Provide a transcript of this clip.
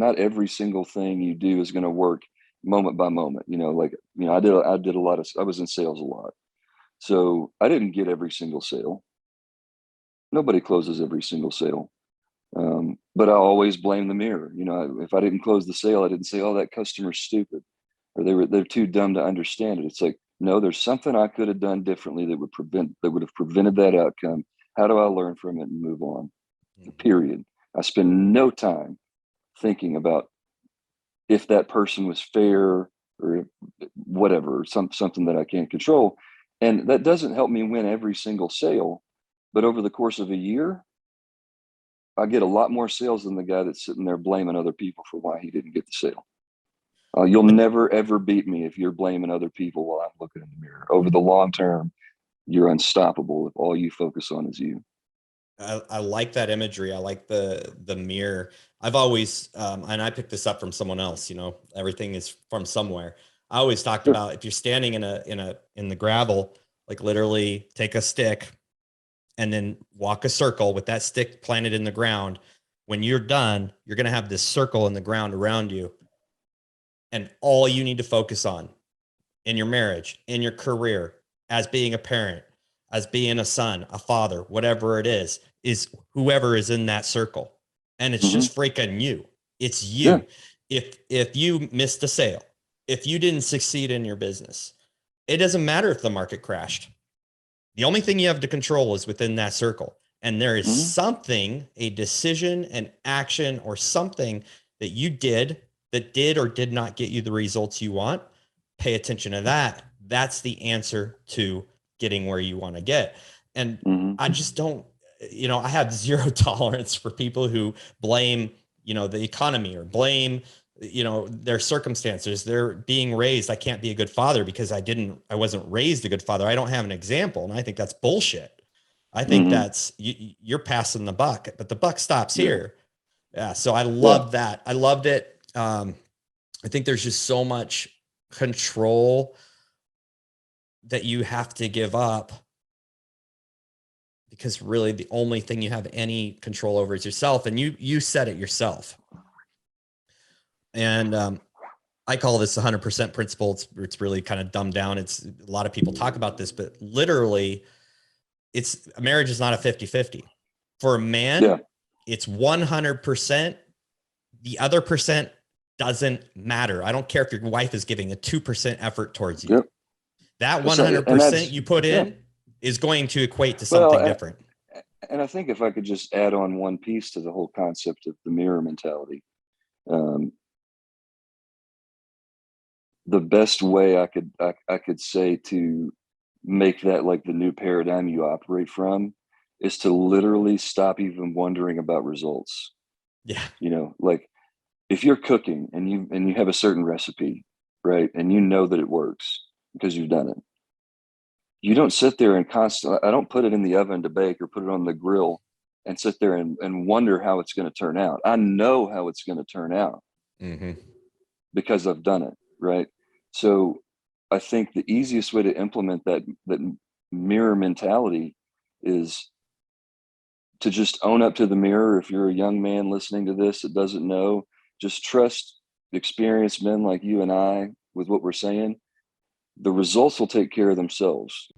not every single thing you do is going to work moment by moment. I was in sales a lot. So I didn't get every single sale. Nobody closes every single sale. But I always blame the mirror. If I didn't close the sale, I didn't say, "Oh, that customer's stupid," or they're too dumb to understand it. It's like, no, there's something I could have done differently that would have prevented that outcome. How do I learn from it and move on? Period. I spend no time thinking about if that person was fair or whatever, something that I can't control. And that doesn't help me win every single sale. But over the course of a year, I get a lot more sales than the guy that's sitting there blaming other people for why he didn't get the sale. You'll never, ever beat me if you're blaming other people while I'm looking in the mirror. Over the long term, you're unstoppable if all you focus on is you. I like that imagery. I like the mirror. I've always, and I picked this up from someone else, everything is from somewhere. I always talked about, if you're standing in the gravel, like literally take a stick and then walk a circle with that stick planted in the ground. When you're done, you're going to have this circle in the ground around you. And all you need to focus on in your marriage, in your career, as being a parent, as being a son, a father, whatever it is whoever is in that circle. And it's just freaking you. It's you. Yeah. If you missed a sale, if you didn't succeed in your business, it doesn't matter if the market crashed. The only thing you have to control is within that circle. And there is something, a decision, an action, or something that you did that did or did not get you the results you want. Pay attention to that. That's the answer to getting where you want to get. And I just don't, I have zero tolerance for people who blame, the economy or blame, their circumstances. They're being raised. I can't be a good father because I wasn't raised a good father. I don't have an example. And I think that's bullshit. I think that's, you're passing the buck, but the buck stops here. Yeah. So I love that. I loved it. I think there's just so much control that you have to give up, because really the only thing you have any control over is yourself. And you said it yourself. And I call this 100% principle. It's really kind of dumbed down. It's a lot of people talk about this, but literally a marriage is not a 50-50. For a man, it's 100%. The other percent doesn't matter. I don't care if your wife is giving a 2% effort towards you. That 100% you put in is going to equate to something different. And I think if I could just add on one piece to the whole concept of the mirror mentality, the best way I could say to make that like the new paradigm you operate from is to literally stop even wondering about results. Yeah. Like if you're cooking and you have a certain recipe, right? And you know that it works because you've done it. You don't sit there and I don't put it in the oven to bake or put it on the grill and sit there and wonder how it's going to turn out. I know how it's going to turn out because I've done it. Right. So I think the easiest way to implement that mirror mentality is to just own up to the mirror. If you're a young man listening to this that doesn't know, just trust experienced men like you and I with what we're saying. The results will take care of themselves.